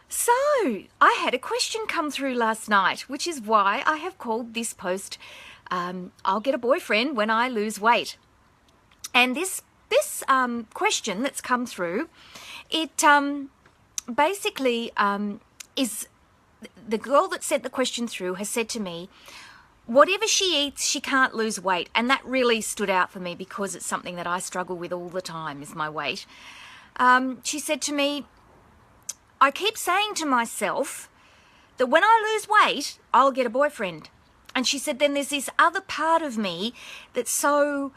So, I had a question come through last night, which is why I have called this post, I'll get a boyfriend when I lose weight. And this question that's come through, it basically is, the girl that sent the question through has said to me, whatever she eats, she can't lose weight. And that really stood out for me because it's something that I struggle with all the time, is my weight. She said to me, I keep saying to myself that when I lose weight, I'll get a boyfriend. And she said, then there's this other part of me that's so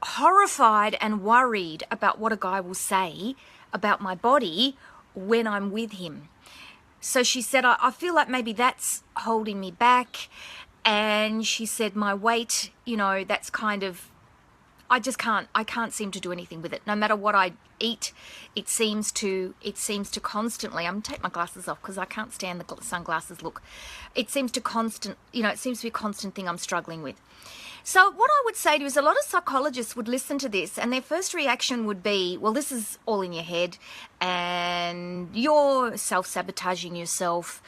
horrified and worried about what a guy will say about my body when I'm with him. So she said, I feel like maybe that's holding me back. And she said, my weight, you know, that's kind of, I can't seem to do anything with it. No matter what I eat, it seems to constantly, I'm going to take my glasses off because I can't stand the sunglasses look. It seems to it seems to be a constant thing I'm struggling with. So what I would say to you is a lot of psychologists would listen to this and their first reaction would be, well, this is all in your head and you're self-sabotaging yourself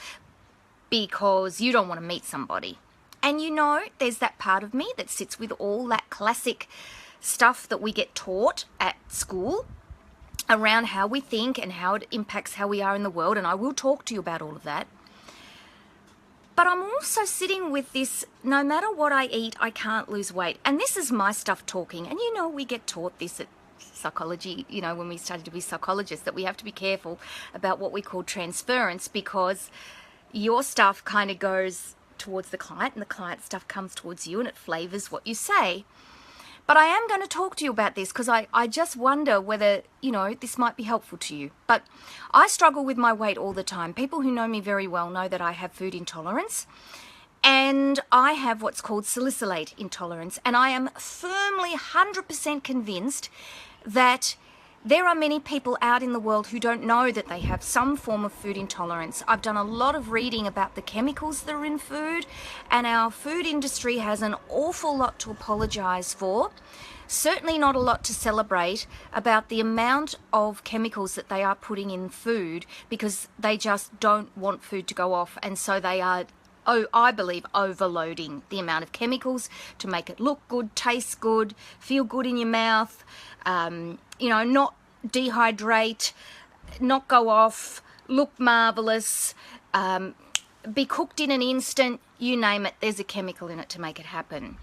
because you don't want to meet somebody. And you know, there's that part of me that sits with all that classic stuff that we get taught at school around how we think and how it impacts how we are in the world. And I will talk to you about all of that. But I'm also sitting with this, no matter what I eat, I can't lose weight. And this is my stuff talking. And you know, we get taught this at psychology, you know, when we study to be psychologists, that we have to be careful about what we call transference, because your stuff kind of goes towards the client and the client stuff comes towards you and it flavors what you say. But I am going to talk to you about this because I just wonder whether, you know, this might be helpful to you. But I struggle with my weight all the time. People who know me very well know that I have food intolerance and I have what's called salicylate intolerance. And I am firmly 100% convinced that there are many people out in the world who don't know that they have some form of food intolerance. I've done a lot of reading about the chemicals that are in food, and our food industry has an awful lot to apologise for. Certainly not a lot to celebrate about the amount of chemicals that they are putting in food, because they just don't want food to go off, and so they are, I believe, overloading the amount of chemicals to make it look good, taste good, feel good in your mouth, you know, not dehydrate, not go off, look marvellous, be cooked in an instant, you name it, there's a chemical in it to make it happen.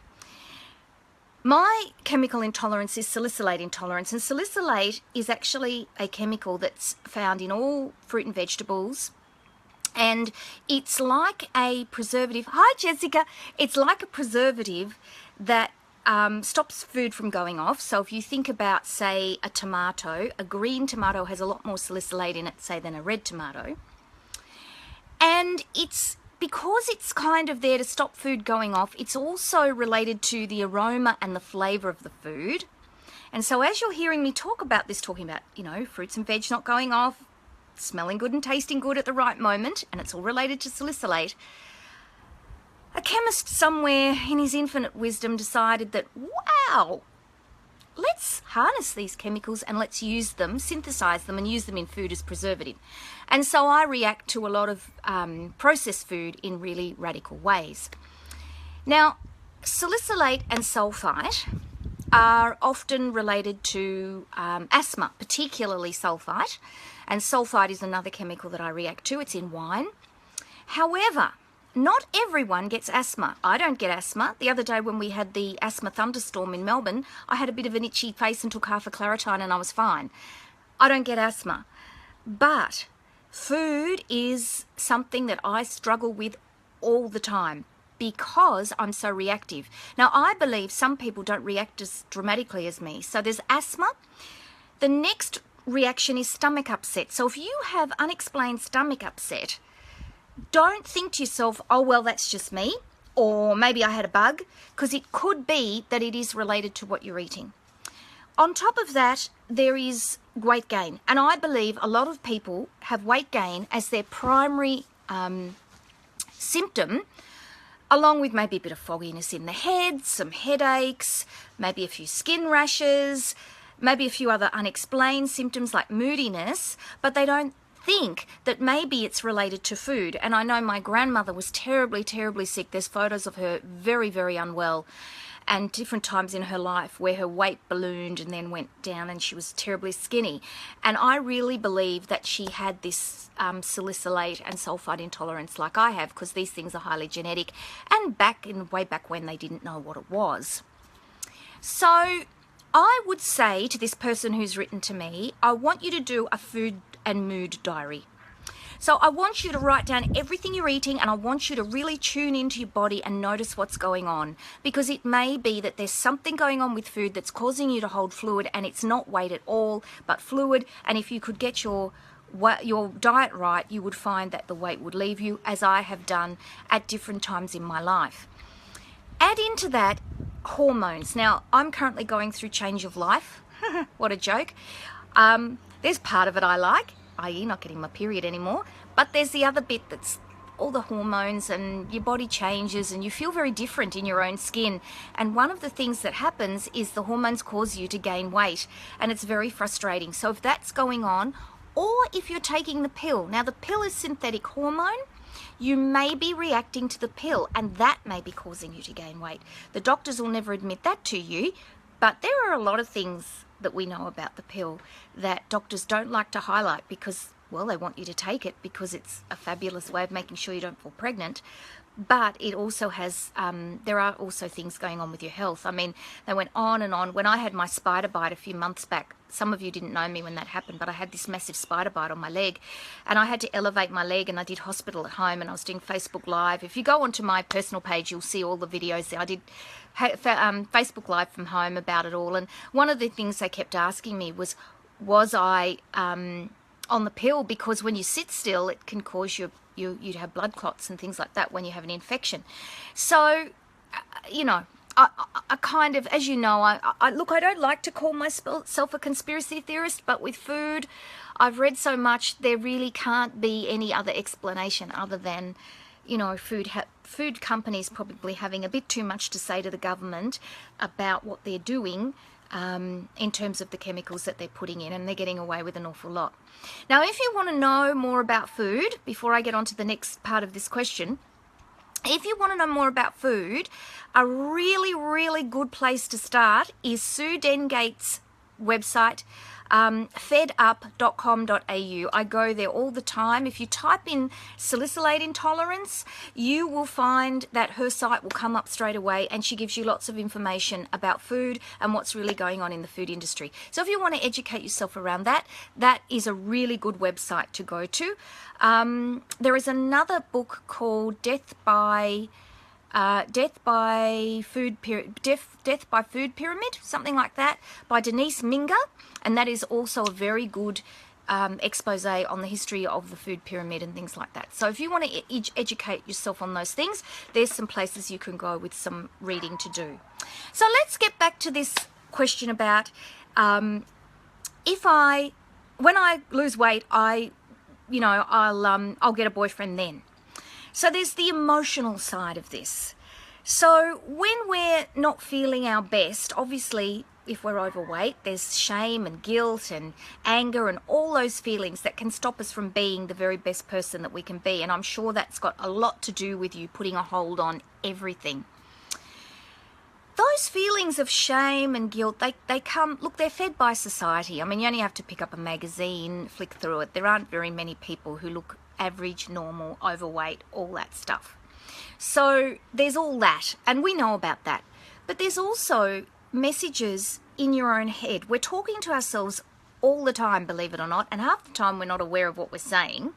My chemical intolerance is salicylate intolerance, and salicylate is actually a chemical that's found in all fruit and vegetables. And it's like a preservative. Hi, Jessica. It's like a preservative that stops food from going off. So if you think about, say, a tomato, a green tomato has a lot more salicylate in it, say, than a red tomato. And it's because it's kind of there to stop food going off, it's also related to the aroma and the flavour of the food. And so as you're hearing me talk about this, talking about, you know, fruits and veg not going off, smelling good and tasting good at the right moment, and it's all related to salicylate, a chemist somewhere in his infinite wisdom decided that, wow, let's harness these chemicals and let's use them, synthesize them and use them in food as preservative. And so I react to a lot of processed food in really radical ways. Now, salicylate and sulfite are often related to asthma, particularly sulfite. And sulfite is another chemical that I react to. It's in wine. However, not everyone gets asthma. I don't get asthma. The other day when we had the asthma thunderstorm in Melbourne, I had a bit of an itchy face and took half a Claritine and I was fine. I don't get asthma. But food is something that I struggle with all the time because I'm so reactive. Now, I believe some people don't react as dramatically as me. So there's asthma. The next reaction is stomach upset. So if you have unexplained stomach upset, don't think to yourself, oh, well, that's just me, or maybe I had a bug, because it could be that it is related to what you're eating. On top of that, there is weight gain. And I believe a lot of people have weight gain as their primary symptom, along with maybe a bit of fogginess in the head, some headaches, maybe a few skin rashes. maybe a few other unexplained symptoms like moodiness, but they don't think that maybe it's related to food. And I know my grandmother was terribly, terribly sick. There's photos of her very, very unwell, and different times in her life where her weight ballooned and then went down and she was terribly skinny. And I really believe that she had this salicylate and sulfite intolerance like I have, because these things are highly genetic, and way back when they didn't know what it was. So I would say to this person who's written to me, I want you to do a food and mood diary. So I want you to write down everything you're eating, and I want you to really tune into your body and notice what's going on, because it may be that there's something going on with food that's causing you to hold fluid, and it's not weight at all, but fluid. And if you could get your diet right, you would find that the weight would leave you, as I have done at different times in my life. Add into that hormones. Now, I'm currently going through change of life. What a joke. There's part of it I like, i.e. not getting my period anymore, but there's the other bit that's all the hormones, and your body changes and you feel very different in your own skin. And one of the things that happens is the hormones cause you to gain weight, and it's very frustrating. So if that's going on, or if you're taking the pill, now the pill is synthetic hormone, you may be reacting to the pill, and that may be causing you to gain weight. The doctors will never admit that to you, but there are a lot of things that we know about the pill that doctors don't like to highlight, because, well, they want you to take it because it's a fabulous way of making sure you don't fall pregnant. But it also has, there are also things going on with your health. I mean, they went on and on. When I had my spider bite a few months back, some of you didn't know me when that happened, but I had this massive spider bite on my leg, and I had to elevate my leg, and I did hospital at home, and I was doing Facebook Live. If you go onto my personal page, you'll see all the videos there. I did Facebook Live from home about it all, and one of the things they kept asking me was I on the pill? Because when you sit still, it can cause you'd have blood clots and things like that when you have an infection. So, you know, I kind of, as you know, I look, I don't like to call myself a conspiracy theorist, but with food, I've read so much, there really can't be any other explanation other than, you know, food companies probably having a bit too much to say to the government about what they're doing in terms of the chemicals that they're putting in, and they're getting away with an awful lot. Now, if you want to know more about food, before I get on to the next part of this question, if you want to know more about food, a really, really good place to start is Sue Dengate's website, fedup.com.au. I go there all the time. If you type in salicylate intolerance, you will find that her site will come up straight away, and she gives you lots of information about food and what's really going on in the food industry. So if you want to educate yourself around that, that is a really good website to go to. There is another book called Death by Food Pyramid, something like that, by Denise Minger, and that is also a very good expose on the history of the food pyramid and things like that. So if you want to educate yourself on those things, there's some places you can go with some reading to do. So let's get back to this question about when I lose weight, I'll get a boyfriend then. So there's the emotional side of this. So when we're not feeling our best, obviously, if we're overweight, there's shame and guilt and anger and all those feelings that can stop us from being the very best person that we can be. And I'm sure that's got a lot to do with you putting a hold on everything. Those feelings of shame and guilt, they come, look, they're fed by society. I mean, you only have to pick up a magazine, flick through it. There aren't very many people who look average, normal, overweight, all that stuff. So there's all that, and we know about that. But there's also messages in your own head. We're talking to ourselves all the time, believe it or not, and half the time we're not aware of what we're saying.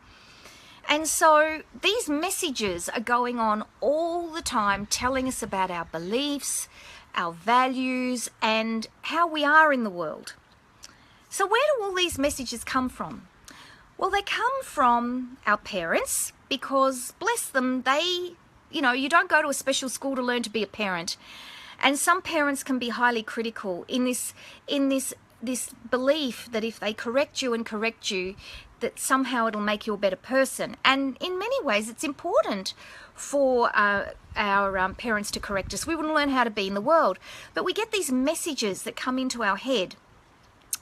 And so these messages are going on all the time, telling us about our beliefs, our values, and how we are in the world. So where do all these messages come from? Well, they come from our parents, because, bless them, you don't go to a special school to learn to be a parent. And some parents can be highly critical in this belief that if they correct you, that somehow it'll make you a better person. And in many ways, it's important for our parents to correct us. We wouldn't learn how to be in the world. But we get these messages that come into our head.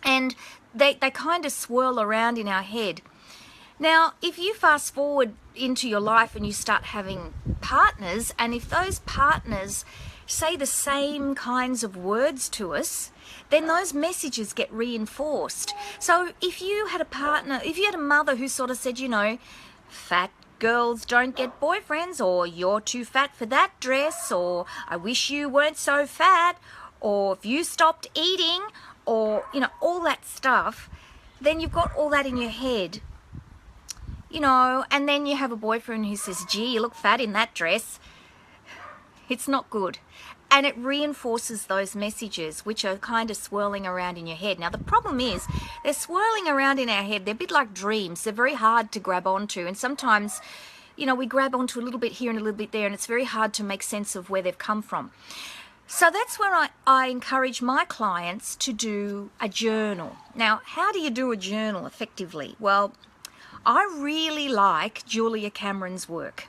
And they kind of swirl around in our head. Now, if you fast forward into your life and you start having partners, and if those partners say the same kinds of words to us, then those messages get reinforced. So if you had a partner, if you had a mother who sort of said, you know, fat girls don't get boyfriends, or you're too fat for that dress, or I wish you weren't so fat, or if you stopped eating, or, you know, all that stuff, then you've got all that in your head, you know, and then you have a boyfriend who says, gee, you look fat in that dress. It's not good. And it reinforces those messages, which are kind of swirling around in your head. Now, the problem is they're swirling around in our head. They're a bit like dreams. They're very hard to grab onto. And sometimes, you know, we grab onto a little bit here and a little bit there, and it's very hard to make sense of where they've come from. So that's where I encourage my clients to do a journal. Now, how do you do a journal effectively? Well, I really like Julia Cameron's work.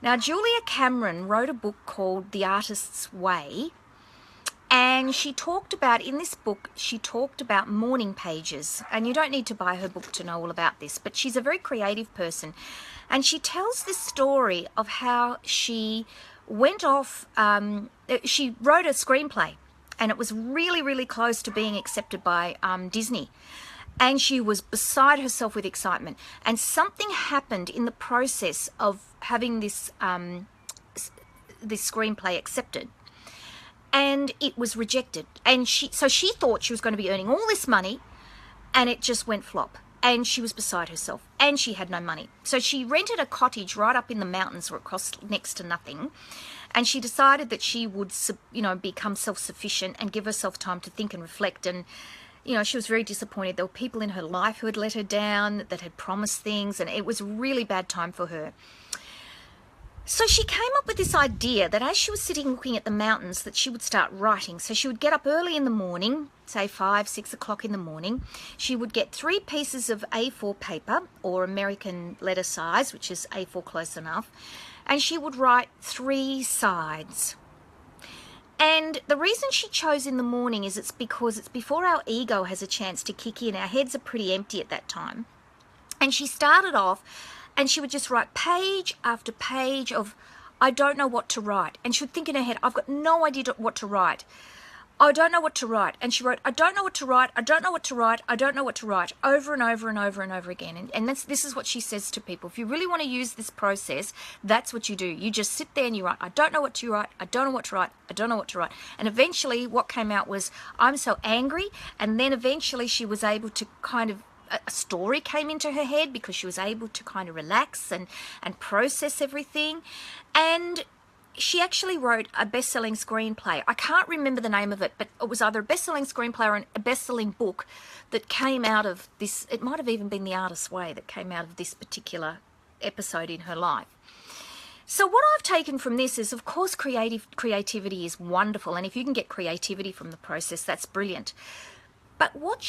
Now, Julia Cameron wrote a book called The Artist's Way, and she talked about, in this book, she talked about morning pages. And you don't need to buy her book to know all about this, but she's a very creative person. And she tells this story of how she went off, she wrote a screenplay, and it was really, really close to being accepted by Disney. And she was beside herself with excitement. And something happened in the process of having this screenplay accepted. And it was rejected. And so she thought she was going to be earning all this money, and it just went flop. And she was beside herself, and she had no money. So she rented a cottage right up in the mountains where it cost next to nothing. And she decided that she would, you know, become self-sufficient and give herself time to think and reflect. And you know, she was very disappointed. There were people in her life who had let her down, that had promised things, and it was a really bad time for her. So she came up with this idea that as she was sitting looking at the mountains, that she would start writing. So she would get up early in the morning, say 5, 6 o'clock in the morning. She would get 3 pieces of A4 paper, or American letter size, which is A4 close enough, and she would write 3 sides. And the reason she chose in the morning is it's because it's before our ego has a chance to kick in. Our heads are pretty empty at that time. And she started off, and she would just write page after page of, I don't know what to write. And she would think in her head, I've got no idea what to write. I don't know what to write. And she wrote, I don't know what to write, I don't know what to write, I don't know what to write, over and over and over and over again. And this is what she says to people. If you really want to use this process, that's what you do. You just sit there and you write, I don't know what to write, I don't know what to write, I don't know what to write. And eventually what came out was, I'm so angry. And then eventually she was able to kind of, a story came into her head because she was able to kind of relax and process everything. And she actually wrote a best-selling screenplay. I can't remember the name of it, but it was either a best-selling screenplay or a best-selling book that came out of this. It might have even been The Artist's Way that came out of this particular episode in her life. So what I've taken from this is, of course, creativity is wonderful, and if you can get creativity from the process, that's brilliant. But what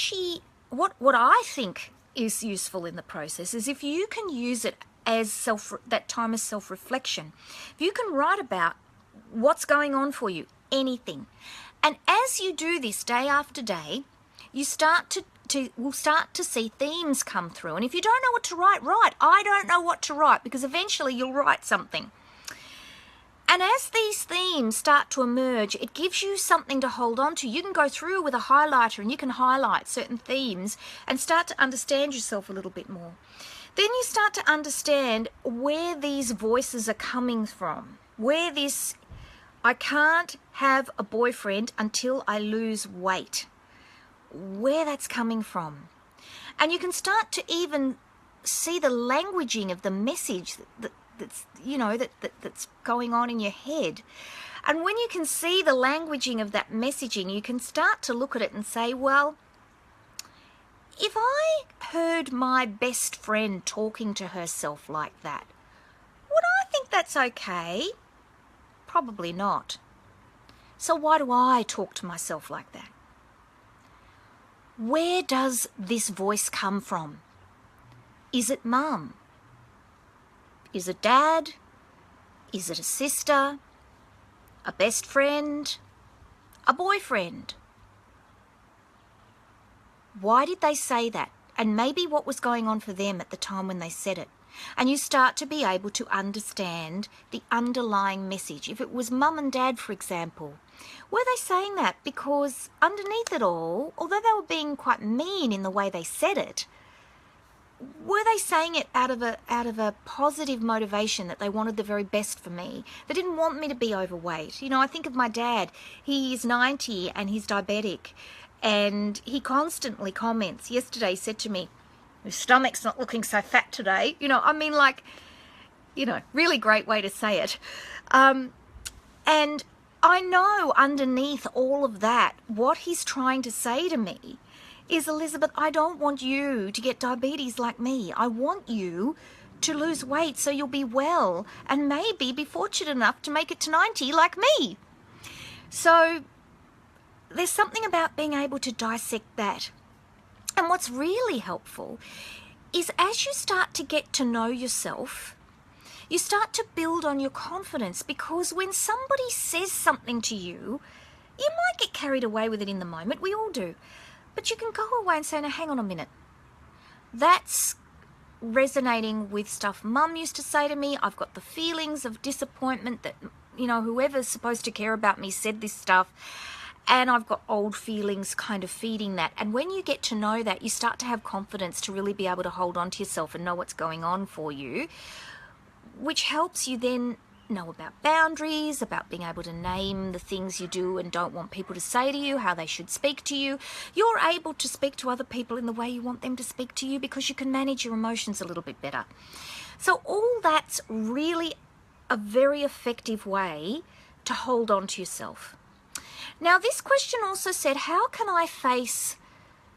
I think is useful in the process is if you can use it as that time as self-reflection. If you can write about what's going on for you, anything. And as you do this day after day, you will start to see themes come through. And if you don't know what to write, write. I don't know what to write, because eventually you'll write something. And as these themes start to emerge, it gives you something to hold on to. You can go through with a highlighter and you can highlight certain themes and start to understand yourself a little bit more. Then you start to understand where these voices are coming from, where this, I can't have a boyfriend until I lose weight, where that's coming from. And you can start to even see the languaging of the message that's going on in your head. And when you can see the languaging of that messaging, you can start to look at it and say, well, if I heard my best friend talking to herself like that, would I think that's okay? Probably not. So why do I talk to myself like that? Where does this voice come from? Is it mum? Is it dad? Is it a sister? A best friend? A boyfriend? Why did they say that? And maybe what was going on for them at the time when they said it. And you start to be able to understand the underlying message. If it was mum and dad, for example, were they saying that because underneath it all, although they were being quite mean in the way they said it, were they saying it out of a positive motivation that they wanted the very best for me? They didn't want me to be overweight. You know, I think of my dad. He is 90 and he's diabetic, and he constantly comments. Yesterday he said to me, "Your stomach's not looking so fat today." You know, I mean, like, you know, really great way to say it. And I know underneath all of that, what he's trying to say to me is, Elizabeth, I don't want you to get diabetes like me. I want you to lose weight so you'll be well and maybe be fortunate enough to make it to 90 like me. So there's something about being able to dissect that. And what's really helpful is as you start to get to know yourself, you start to build on your confidence, because when somebody says something to you, you might get carried away with it in the moment. We all do. But you can go away and say, "Now, hang on a minute. That's resonating with stuff Mum used to say to me. I've got the feelings of disappointment that, you know, whoever's supposed to care about me said this stuff. And I've got old feelings kind of feeding that." And when you get to know that, you start to have confidence to really be able to hold on to yourself and know what's going on for you, which helps you then know about boundaries, about being able to name the things you do and don't want people to say to you, how they should speak to you. You're able to speak to other people in the way you want them to speak to you because you can manage your emotions a little bit better. So all that's really a very effective way to hold on to yourself. Now, this question also said, how can I face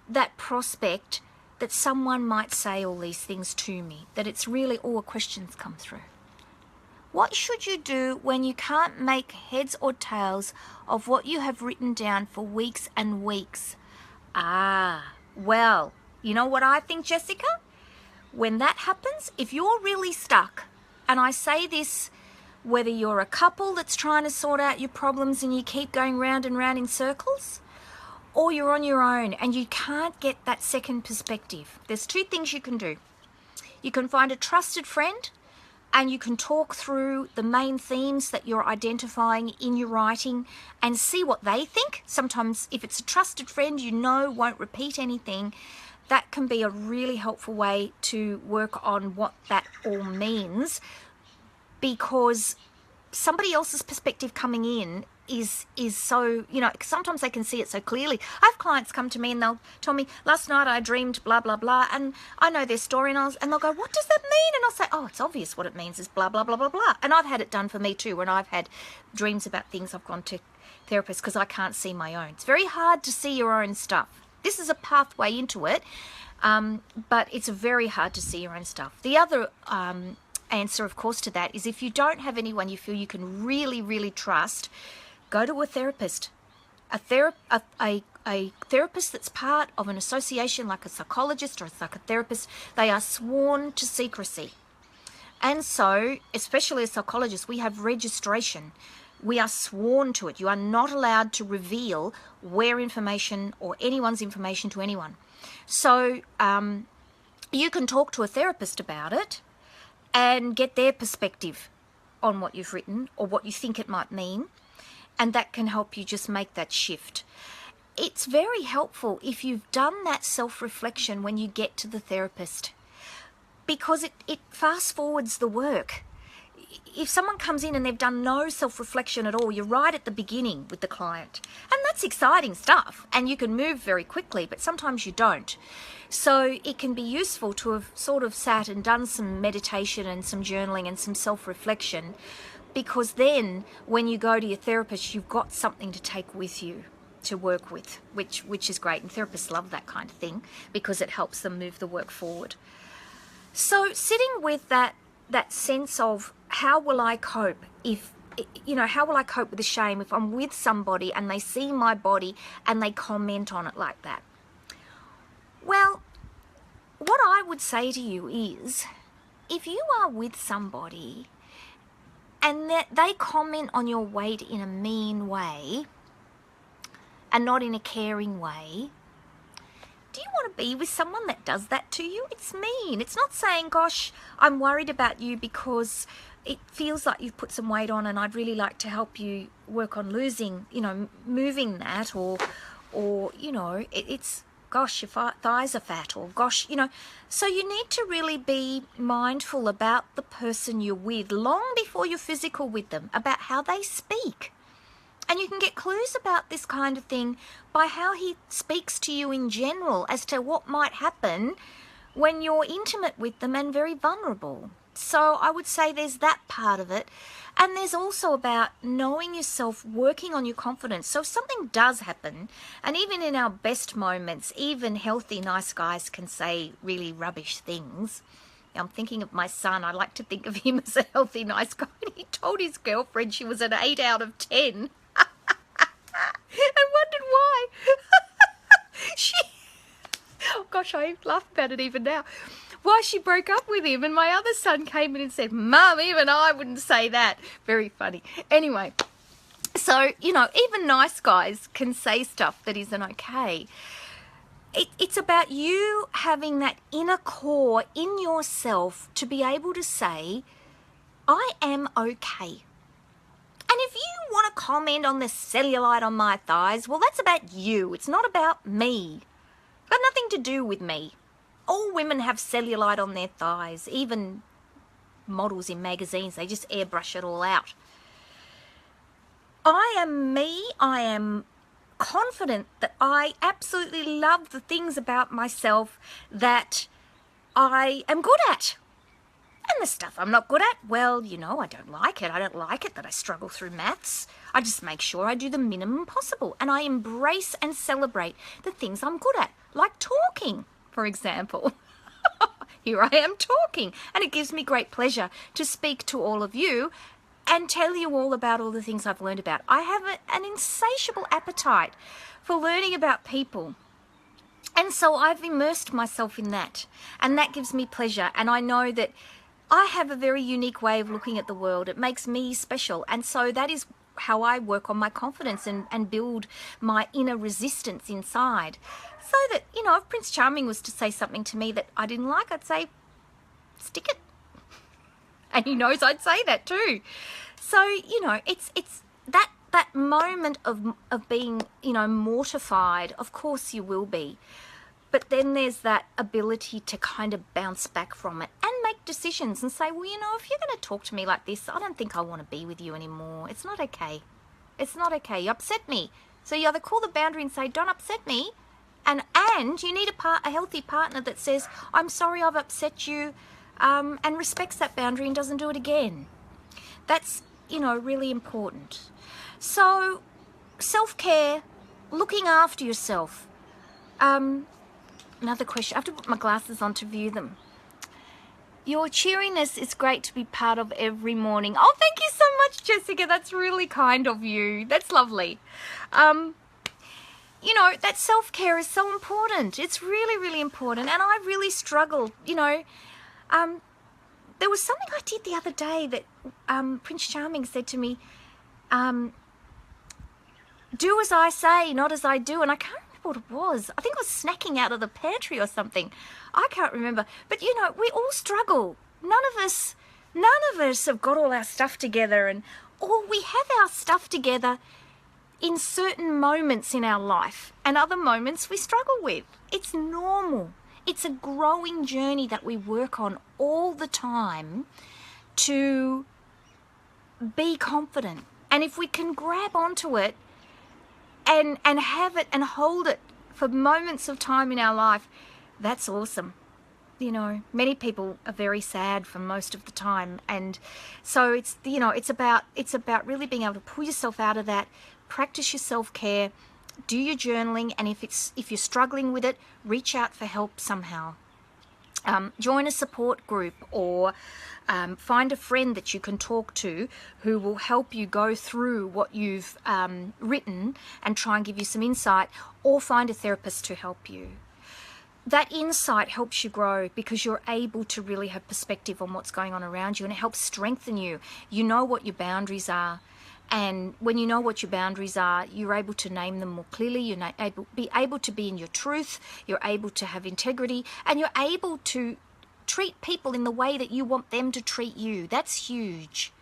that prospect that someone might say all these things to me, that it's really all questions come through? What should you do when you can't make heads or tails of what you have written down for weeks and weeks? Well, you know what I think, Jessica? When that happens, if you're really stuck, and I say this whether you're a couple that's trying to sort out your problems and you keep going round and round in circles, or you're on your own and you can't get that second perspective, there's two things you can do. You can find a trusted friend and you can talk through the main themes that you're identifying in your writing and see what they think. Sometimes if it's a trusted friend you know won't repeat anything, that can be a really helpful way to work on what that all means, because somebody else's perspective coming in is so, you know, sometimes they can see it so clearly. I have clients come to me and they'll tell me, "Last night I dreamed blah, blah, blah," and I know their story, and they'll go, "What does that mean?" And I'll say, "Oh, it's obvious what it means is blah, blah, blah, blah, blah." And I've had it done for me too when I've had dreams about things. I've gone to therapists because I can't see my own. It's very hard to see your own stuff. This is a pathway into it, but it's very hard to see your own stuff. The other answer, of course, to that is if you don't have anyone you feel you can really, really trust, go to a therapist. A therapist that's part of an association like a psychologist or a psychotherapist, they are sworn to secrecy. And so, especially as psychologists, we have registration. We are sworn to it. You are not allowed to reveal where information or anyone's information to anyone. So you can talk to a therapist about it and get their perspective on what you've written or what you think it might mean, and that can help you just make that shift. It's very helpful if you've done that self-reflection when you get to the therapist, because it fast forwards the work. If someone comes in and they've done no self-reflection at all, you're right at the beginning with the client, and that's exciting stuff, and you can move very quickly, but sometimes you don't. So it can be useful to have sort of sat and done some meditation and some journaling and some self-reflection, because then when you go to your therapist, you've got something to take with you to work with, which is great, and therapists love that kind of thing because it helps them move the work forward. So sitting with that sense of, how will I cope if, you know, how will I cope with the shame if I'm with somebody and they see my body and they comment on it like that? Well, what I would say to you is, if you are with somebody and that they comment on your weight in a mean way and not in a caring way, do you want to be with someone that does that to you? It's mean. It's not saying, gosh, I'm worried about you because it feels like you've put some weight on and I'd really like to help you work on losing, moving that, or it's, gosh, your thighs are fat, or gosh, so you need to really be mindful about the person you're with long before you're physical with them, about how they speak. And you can get clues about this kind of thing by how he speaks to you in general as to what might happen when you're intimate with them and very vulnerable. So I would say there's that part of it. And there's also about knowing yourself, working on your confidence. So if something does happen, and even in our best moments, even healthy, nice guys can say really rubbish things. I'm thinking of my son. I like to think of him as a healthy, nice guy. He told his girlfriend she was an 8 out of 10. And wondered why. Oh gosh, I laugh about it even now. Why she broke up with him, and my other son came in and said, Mum, even I wouldn't say that. Very funny. Anyway, so, even nice guys can say stuff that isn't okay. It's about you having that inner core in yourself to be able to say, I am okay. And if you want to comment on the cellulite on my thighs, well, that's about you. It's not about me. It's got nothing to do with me. All women have cellulite on their thighs, even models in magazines. They just airbrush it all out. I am me. I am confident that I absolutely love the things about myself that I am good at. And the stuff I'm not good at, well, I don't like it. I don't like it that I struggle through maths. I just make sure I do the minimum possible. And I embrace and celebrate the things I'm good at, like talking, for example. Here I am talking. And it gives me great pleasure to speak to all of you and tell you all about all the things I've learned about. I have an insatiable appetite for learning about people. And so I've immersed myself in that. And that gives me pleasure. And I know that I have a very unique way of looking at the world. It makes me special. And so that is how I work on my confidence and build my inner resistance inside. So that, if Prince Charming was to say something to me that I didn't like, I'd say, stick it. And he knows I'd say that too. So, it's that moment of being, mortified. Of course you will be. But then there's that ability to kind of bounce back from it and make decisions and say, well, if you're going to talk to me like this, I don't think I want to be with you anymore. It's not okay. It's not okay. You upset me. So you either call the boundary and say, don't upset me. And you need a healthy partner that says, I'm sorry I've upset you, and respects that boundary and doesn't do it again. That's, really important. So self-care, looking after yourself. Another question. I have to put my glasses on to view them. Your cheeriness is great to be part of every morning. Oh, thank you so much, Jessica. That's really kind of you. That's lovely. That self-care is so important. It's really, really important. And I really struggle, there was something I did the other day that Prince Charming said to me, do as I say, not as I do. And I can't remember what it was. I think I was snacking out of the pantry or something. I can't remember. But, we all struggle. None of us have got all our stuff together. Or we have our stuff together in certain moments in our life. And other moments we struggle with. It's normal. It's a growing journey that we work on all the time to be confident. And if we can grab onto it and have it and hold it for moments of time in our life, that's awesome. Many people are very sad for most of the time. And so it's about really being able to pull yourself out of that, practice your self-care, do your journaling, and if you're struggling with it, reach out for help somehow. Join a support group, or find a friend that you can talk to who will help you go through what you've written and try and give you some insight, or find a therapist to help you. That insight helps you grow because you're able to really have perspective on what's going on around you, and it helps strengthen you. You know what your boundaries are. And when you know what your boundaries are, you're able to name them more clearly. You're able to be in your truth. You're able to have integrity, and you're able to treat people in the way that you want them to treat you. That's huge.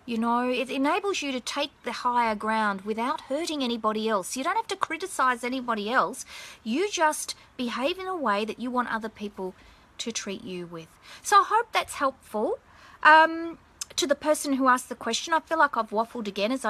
You know, it enables you to take the higher ground without hurting anybody else. You don't have to criticize anybody else. You just behave in a way that you want other people to treat you with. So I hope that's helpful. To the person who asked the question, I feel like I've waffled again, as I